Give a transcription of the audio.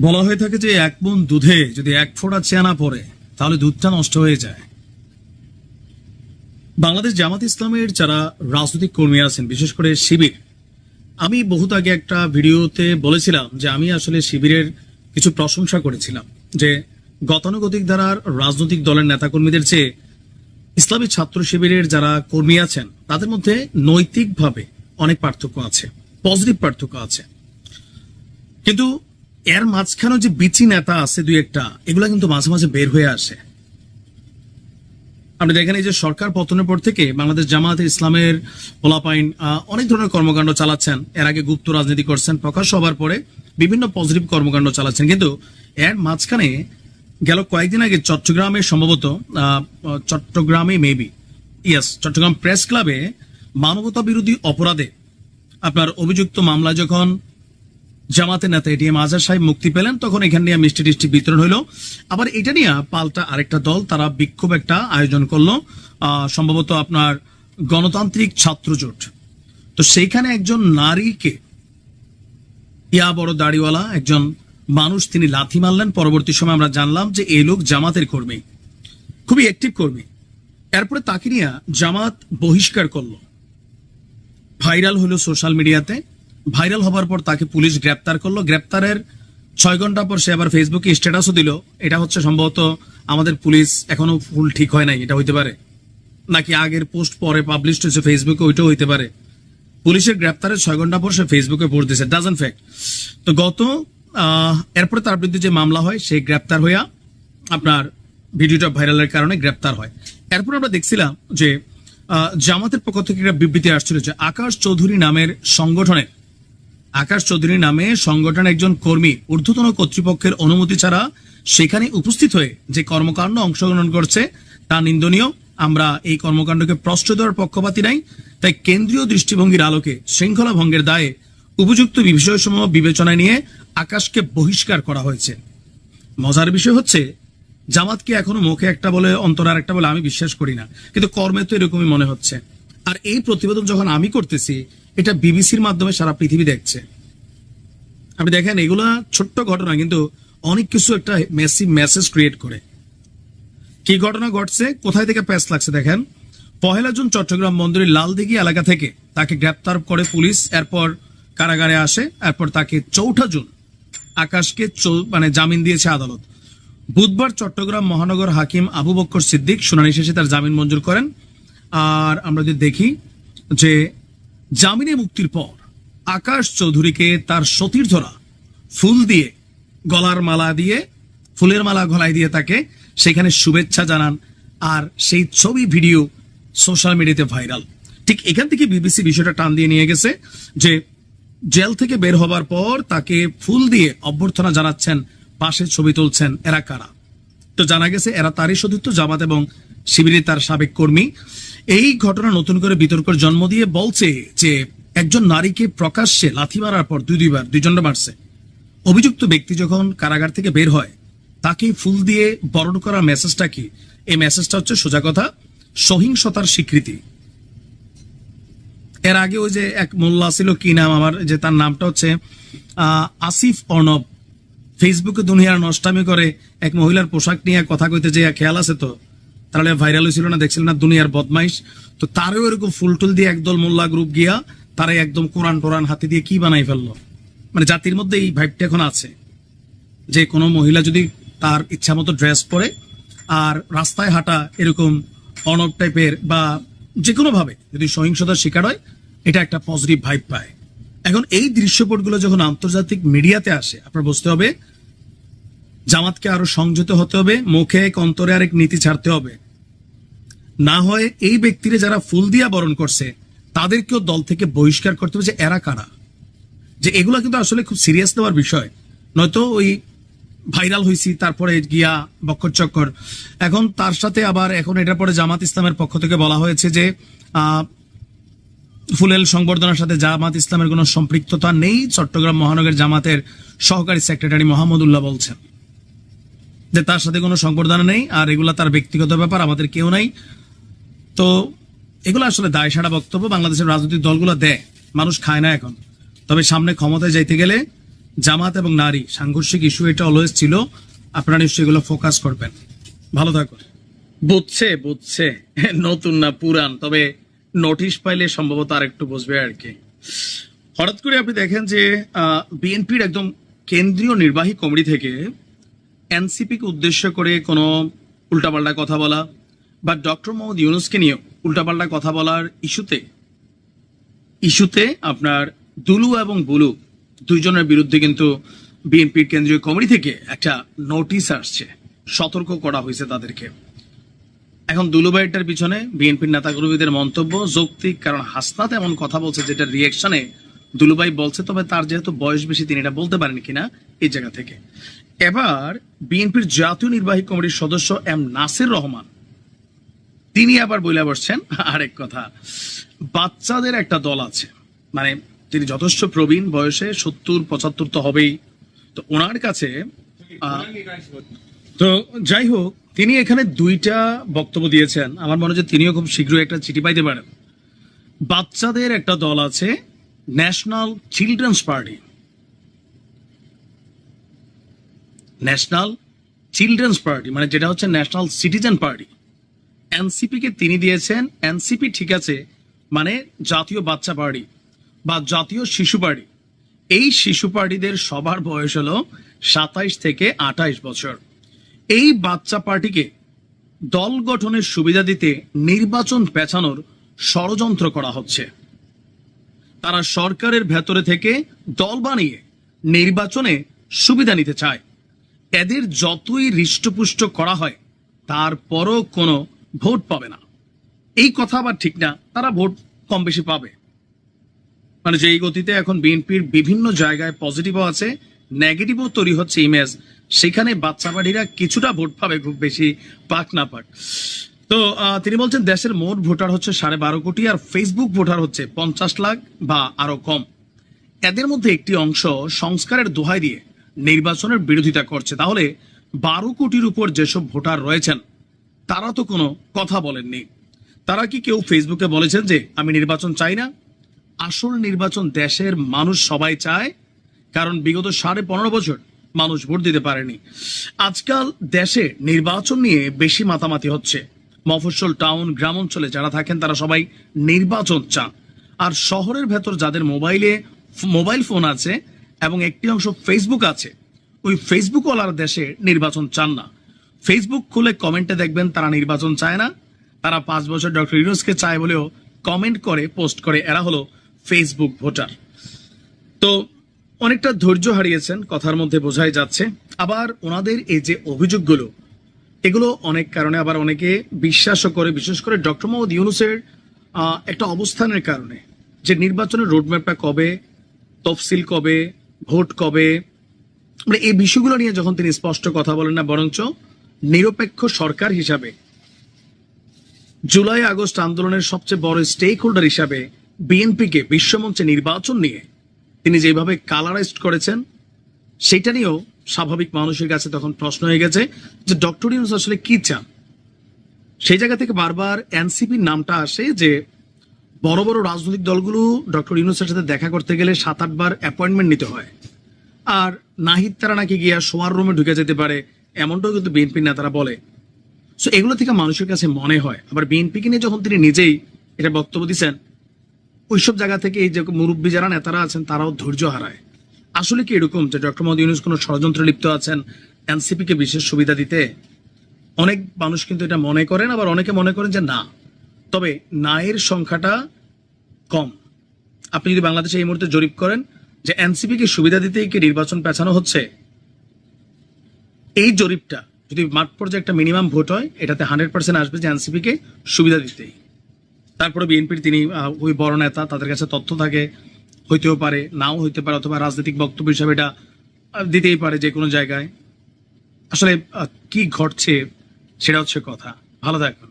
বলা হয়ে থাকে যে এক মণ দুধে যদি এক ফোঁটা চেনা পড়ে তাহলে দুধটা নষ্ট হয়ে যায়। বাংলাদেশ জামাত ইসলামের যারা রাজনৈতিক কর্মী আছেন, বিশেষ করে শিবির, আমি বহুত আগে একটা ভিডিওতে বলেছিলাম যে আমি আসলে শিবিরের কিছু প্রশংসা করেছিলাম যে গতানুগতিক ধারার রাজনৈতিক দলের নেতাকর্মীদের চেয়ে ইসলামী ছাত্র শিবিরের যারা কর্মী আছেন তাদের মধ্যে নৈতিকভাবে অনেক পার্থক্য আছে, পজিটিভ পার্থক্য আছে। কিন্তু এর মাঝখানেও যে বিচি নেতা আছে দুই একটা, এগুলা কিন্তু মাঝে মাঝে বের হয়ে আসে। আপনি দেখেন এই যে সরকার পতনের পর থেকে বাংলাদেশ জামায়াতে ইসলামের পোলাপাইন অনেক ধরনের কর্মকাণ্ড চালাচ্ছেন। এর আগে গুপ্ত রাজনীতি করছেন, প্রকাশ হবার পরে বিভিন্ন পজিটিভ কর্মকাণ্ড চালাচ্ছেন। কিন্তু এর মাঝখানে গেল কয়েকদিন আগে চট্টগ্রামে সম্ভবত চট্টগ্রামে চট্টগ্রাম প্রেস ক্লাবে মানবতা বিরোধী অপরাধে আপনার অভিযুক্ত মামলা যখন জামাতের নেতা এটিএম আজহার সাহেব মুক্তি পেলেন, তখন এখান নিয়ে মিষ্টি টিষ্টি বিতরণ হইলো। আবার এটা নিয়ে পাল্টা আরেকটা দল তারা বিক্ষোভ একটা আয়োজন করলো, সম্ভবত আপনার গণতান্ত্রিক ছাত্র জোট। তো সেইখানে একজন নারীকে, বড় দাড়িওয়ালা একজন মানুষ, তিনি লাথি মারলেন। পরবর্তী সময় আমরা জানলাম যে এই লোক জামাতের কর্মী, খুবই অ্যাক্টিভ কর্মী। এরপরে তাকে নিয়ে জামাত বহিষ্কার করলো, ভাইরাল হলো সোশ্যাল মিডিয়াতে। ভাইরাল হবার পর তাকে পুলিশ গ্রেপ্তার করলো। গ্রেপ্তারের 6 ঘন্টা পর সে আবার ফেসবুকে স্ট্যাটাসও দিল। এটা হচ্ছে সম্ভবত আমাদের পুলিশ এখনো ফুল ঠিক হয় নাই, এটা হইতে পারে, নাকি আগের পোস্ট পরে পাবলিশ হয়েছে ফেসবুকে, ওইটাও হইতে পারে। পুলিশের গ্রেপ্তারের 6 ঘন্টা পর সে ফেসবুকে পোস্ট দিয়েছে, ডাজন্ট ফ্যাক্ট। তো এরপরে তার বিরুদ্ধে যে মামলা হয়, সে গ্রেপ্তার হইয়া আপনার ভিডিওটা ভাইরালের কারণে গ্রেপ্তার হয়। এরপর আমরা দেখছিলাম যে জামাতের পক্ষ থেকে একটা বিবৃতি আসছিল যে আকাশ চৌধুরী নামে সংগঠনের একজন কর্মী ঊর্ধ্বতন কর্তৃপক্ষের অনুমতি ছাড়া সেখানে উপস্থিত হয়ে যে কর্মকাণ্ড অংশগ্রহণ করছে তা নিন্দনীয়। আমরা এই কর্মকাণ্ডকে প্রশ্রয় দেওয়ার পক্ষপাতী নাই, তাই কেন্দ্রীয় দৃষ্টিভঙ্গির আলোকে শৃঙ্খলা ভঙ্গের দায়ে উপযুক্ত বিষয়সমূহ বিবেচনায় নিয়ে আকাশকে বহিষ্কার করা হয়েছে। মজার বিষয় হচ্ছে জামাতকে এখনো মুখে একটা বলে অন্তরে আর একটা বলে আমি বিশ্বাস করি না, কিন্তু কর্মে তো এরকমই মনে হচ্ছে। আর এই প্রতিবেদন যখন আমি করতেছি, এটা বিবিসির মাধ্যমে সারা পৃথিবী দেখছে। আপনি দেখেন এগুলা ছোট্ট ঘটনা, কিন্তু অনেক কিছু একটা মেসেজ ক্রিয়েট করে। কি ঘটনা ঘটছে, কোথায় থেকে প্যাচ লাগছে দেখেন। 1 জুন চট্টগ্রাম বন্দরের লালদিঘি এলাকা থেকে তাকে গ্রেপ্তার করে পুলিশ, এরপর কারাগারে আসে। এরপর তাকে 4 জুন আকাশকে জামিন দিয়েছে আদালত। বুধবার চট্টগ্রাম মহানগর হাকিম আবু বক্কর সিদ্দিক শুনানি শেষে তার জামিন মঞ্জুর করেন। আর আমরা যদি দেখি যে জামিনে মুক্তির পর আকাশ চৌধুরীকে তার সতীর্থরা ফুল দিয়ে, গলার মালা দিয়ে, ফুলের মালা গলায় দিয়ে তাকে সেখানে শুভেচ্ছা জানান। আর সেই ছবি ভিডিও সোশ্যাল মিডিয়াতে ভাইরাল। ঠিক এখান থেকে বিবিসি বিষয়টা টান দিয়ে নিয়ে গেছে যে জেল থেকে বের হবার পর তাকে ফুল দিয়ে অভ্যর্থনা জানাচ্ছেন, পাশে ছবি তুলছেন। এরা কারা? তো জানা গেছে এরা তারই সতীর্থ, জামাত এবং শিবিরের তার সাবেক কর্মী। এই ঘটনা নতুন করে বিতর্কের জন্ম দিয়ে বলছে যে একজন নারীকে প্রকাশ্যে লাথি মারার পর দুইজনটা মারছে। অভিযুক্ত ব্যক্তি যখন কারাগার থেকে বের হয়, তাকে ফুল দিয়ে বরণ করার মেসেজটা কি? এই মেসেজটা হচ্ছে সোজা কথা সহিংসতার স্বীকৃতি। এর আগে ওই যে এক মোল্লা ছিল, কি নাম আমার, যে তার নামটা হচ্ছে আসিফ অর্ণব, ফেসবুকে দুনিয়ার নষ্টামি করে এক মহিলার পোশাক নিয়ে কথা কইতে যে খেয়াল আছে তো, তাহলে ভাইরাল হয়েছিল না, দেখছিল না, দুনিয়ার বদমাইশ। তো তারও এরকম ফুল টুল দিয়ে একদল মোল্লা গ্রুপ গিয়া তারাই একদম কোরআন টোরান হাতে দিয়ে কি বানাই ফেললো। মানে জাতির মধ্যে এই ভাইবটা এখন আছে যে কোনো মহিলা যদি তার ইচ্ছা মতো ড্রেস পরে আর রাস্তায় হাঁটা এরকম অনব টাইপের বা যে কোনো ভাবে যদি সহিংসতার শিকার হয়, এটা একটা পজিটিভ ভাইব পায়। এখন এই দৃশ্যপটগুলো যখন আন্তর্জাতিক মিডিয়াতে আসে, আপনার বুঝতে হবে জামাতকে আরো সংযত হতে হবে, মুখে এক অন্তরে আরেক নীতি ছাড়তে হবে। না হয় এই ব্যক্তিরা যারা ফুল দিয়া বরণ করছে তাদেরকেও দল থেকে বহিষ্কার করতে হবে। যে এরা কারা, যে এগুলো কিন্তু আসলে খুব সিরিয়াস নেওয়ার বিষয়, নয়তো ওই ভাইরাল হয়েছি তারপরে গিয়া বক্কর চক্কর। এখন তার সাথে আবার এখন এটার পরে জামাত ইসলামের পক্ষ থেকে বলা হয়েছে যে ফুলেল সংবর্ধনার সাথে জামাত ইসলামের কোনো সম্পৃক্ততা নেই। চট্টগ্রাম মহানগর জামাতের সহকারী সেক্রেটারি মোহাম্মদুল্লাহ বলছেন যে তার সাথে কোনো সংবর্ধনা নেই, আর এগুলা তার ব্যক্তিগত ব্যাপার, আমাদের কেউ নাই। তো এগুলো আসলে দায় সারা বক্তব্য বাংলাদেশের রাজনৈতিক দলগুলো দেয়, মানুষ খায় না এখন। তবে সামনে ক্ষমতায় যাইতে গেলে জামাত এবং নারী সাংঘর্ষিক ইস্যু এটা অলওয়েজ ছিল, আপনারা নিশ্চয়ই এগুলো ফোকাস করবেন। ভালো থাকুন। বুঝছে নতুন না পুরান, তবে নোটিশ পাইলে সম্ভবত আর একটু বুঝবে আর কি। হঠাৎ করে আপনি দেখেন যে বিএনপির একদম কেন্দ্রীয় নির্বাহী কমিটি থেকে এনসিপি কে উদ্দেশ্য করে কোনো উল্টাপাল্টা কথা বলা বা ডক্টর মোহাম্মদ ইউনূসকে নিয়ে উল্টাপাল্টা কথা বলার ইস্যুতে আপনার দুলু এবং বুলু দুইজনের বিরুদ্ধে কিন্তু বিএনপির কেন্দ্রীয় কমিটি থেকে একটা নোটিশ আসছে, সতর্ক করা হয়েছে তাদেরকে। এখন দুলু ভাইটার পিছনে বিএনপির নেতাকর্মীদের মন্তব্য যৌক্তিক, কারণ হাসনাত এমন কথা বলছে যেটা রিয়েকশনে দুলুভাই বলছে, তবে তার যেহেতু বয়স বেশি তিনি এটা বলতে পারেন কিনা এই জায়গা থেকে। এবার বিএনপির জাতীয় নির্বাহী কমিটির সদস্য এম নাসির রহমান তিনি আবার বলে বসছেন আরেক কথা, বাচ্চাদের একটা দল আছে, মানে তিনি যথেষ্ট প্রবীণ বয়সে 70-75 তো হবেই, তো ওনার কাছে তো যাই হোক তিনি এখানে দুইটা বক্তব্য দিয়েছেন। আমার মনে হয় তিনিও খুব শীঘ্রই একটা চিঠি পাইতে পারেন। বাচ্চাদের একটা দল আছে national children's party, national children's party মানে যেটা হচ্ছে ন্যাশনাল সিটিজেন পার্টি। এনসিপি কে তিনি দিয়েছেন এনসিপি, ঠিক আছে, মানে জাতীয় বাচ্চা পার্টি বা জাতীয় শিশু পার্টি। এই শিশু পার্টিদের সবার বয়স হলো 27 থেকে 28 বছর। এই বাচ্চা পার্টিকে দল গঠনের সুবিধা দিতে নির্বাচন পেছানোর ষড়যন্ত্র করা হচ্ছে। তারা সরকারের ভেতরে থেকে দল বানিয়ে নির্বাচনে সুবিধা নিতে চায়। এদের যতই হৃষ্টপুষ্ট করা হয় তারপরও কোনো ভোট পাবে না। এই কথা আবার ঠিক না, তারা ভোট কম বেশি পাবে। মানে যেই গতিতে এখন বিএনপির বিভিন্ন জায়গায় পজিটিভও আছে, নেগেটিভও তৈরি হচ্ছে ইমেজ, সেখানে বাচ্চা বাড়িরা কিছুটা ভোট পাবে, খুব বেশি পাক না পাক। তো তিনি বলছেন দেশের মোট ভোটার হচ্ছে 12.5 কোটি, আর ফেসবুক ভোটার হচ্ছে 50 লাখ বা আরো কম। এদের মধ্যে একটি অংশ সংস্কারের দোহাই দিয়ে নির্বাচনের বিরোধিতা করছে। তাহলে 12 কোটির উপর যেসব ভোটার রয়েছেন তারা তো কোনো কথা বলেননি। তারা কি কেউ ফেসবুকে বলেছেন যে আমি নির্বাচন চাই না? আসল নির্বাচন দেশের মানুষ সবাই চায়, কারণ বিগত 15.5 বছর মানুষ ভোট দিতে পারেনি। আজকাল দেশে নির্বাচন নিয়ে বেশি মাতামাতি হচ্ছে। মফস্বল, টাউন, গ্রাম অঞ্চলে যারা থাকেন তারা সবাই নির্বাচন চান, আর শহরের ভেতর যাদের মোবাইল ফোন আছে এবং একটি অংশ ফেসবুক আছে, ওই ফেসবুক ওয়ালার দেশে নির্বাচন চান না। ফেসবুক খুলে কমেন্টে দেখবেন তারা নির্বাচন চায় না, তারা 5 বছর ডক্টর ইউনূসকে চায় বলেও কমেন্ট করে, পোস্ট করে। এরা হলো ফেসবুক ভোটার। তো অনেকটা ধৈর্য হারিয়েছেন কথার মধ্যে বোঝাই যাচ্ছে। আবার ওনাদের এই যে অভিযোগগুলো, এগুলো অনেক কারণে, আবার অনেকে বিশ্বাসও করে, বিশেষ করে ডক্টর মোহাম্মদ ইউনূসের একটা অবস্থানের কারণে, যে নির্বাচনের রোডম্যাপটা কবে, তফসিল কবে, ভোট কবে, মানে এই বিষয়গুলো নিয়ে যখন তিনি স্পষ্ট কথা বলেন না, বরঞ্চ নিরপেক্ষ সরকার হিসাবে জুলাই আগস্ট আন্দোলনের সবচেয়ে বড় স্টেক হোল্ডার হিসাবে বিএনপিকে বিশ্বমঞ্চে নির্বাচন নিয়ে তিনি যেভাবে কালারাইজড করেছেন, সেটা নিয়েও স্বাভাবিক মানুষের কাছে তখন প্রশ্ন হয়ে গেছে যে ডক্টর ইউনূস আসলে কি চান। সেই জায়গা থেকে বারবার এনসিপির নামটা আসে, যে বড় বড় রাজনৈতিক দলগুলো ডক্টর ইউনূসের সাথে দেখা করতে গেলে 7-8 বার অ্যাপয়েন্টমেন্ট নিতে হয়, আর নাহিদ তারা নাকি গিয়া শোয়ার রুমে ঢুকে যেতে পারে, এমনটাও কিন্তু বিএনপির নেতারা বলে। সো এগুলো থেকে মানুষের কাছে মনে হয়। আবার বিএনপিকে নিয়ে যখন তিনি নিজেই এটা বক্তব্য দিচ্ছেন, ওইসব জায়গা থেকে এই যে মুরব্বী যারা নেতারা আছেন তারাও ধৈর্য হারায়। আসলে কি এরকম যে ডক্টর মোহাম্মদ ইউনূস কোনো ষড়যন্ত্রে লিপ্ত আছেন এনসিপি কে বিশেষ সুবিধা দিতে? অনেক মানুষ কিন্তু এটা মনে করেন, আবার অনেকে মনে করেন যে না, তবে না এর সংখ্যাটা কম। আপনি যদি বাংলাদেশে এই মুহূর্তে জরিপ করেন যে এনসিপি কে সুবিধা দিতেই কি নির্বাচন পেছানো হচ্ছে, এই জরিপটা যদি মাঠ পর্যায়ে একটা মিনিমাম ভোট হয়, এটাতে 100% আসবে যে এনসিপি কে সুবিধা দিতেই। তারপরে বিএনপির তিনি ওই বড় নেতা, তাদের কাছে তথ্য থাকে, হইতেও পারে নাও হইতে পারে, অথবা রাজনৈতিক বক্তব্য হিসাবে এটা দিতেই পারে যে কোনো জায়গায়। আসলে কি ঘটছে সেটা হচ্ছে কথা। ভালো থাকুন।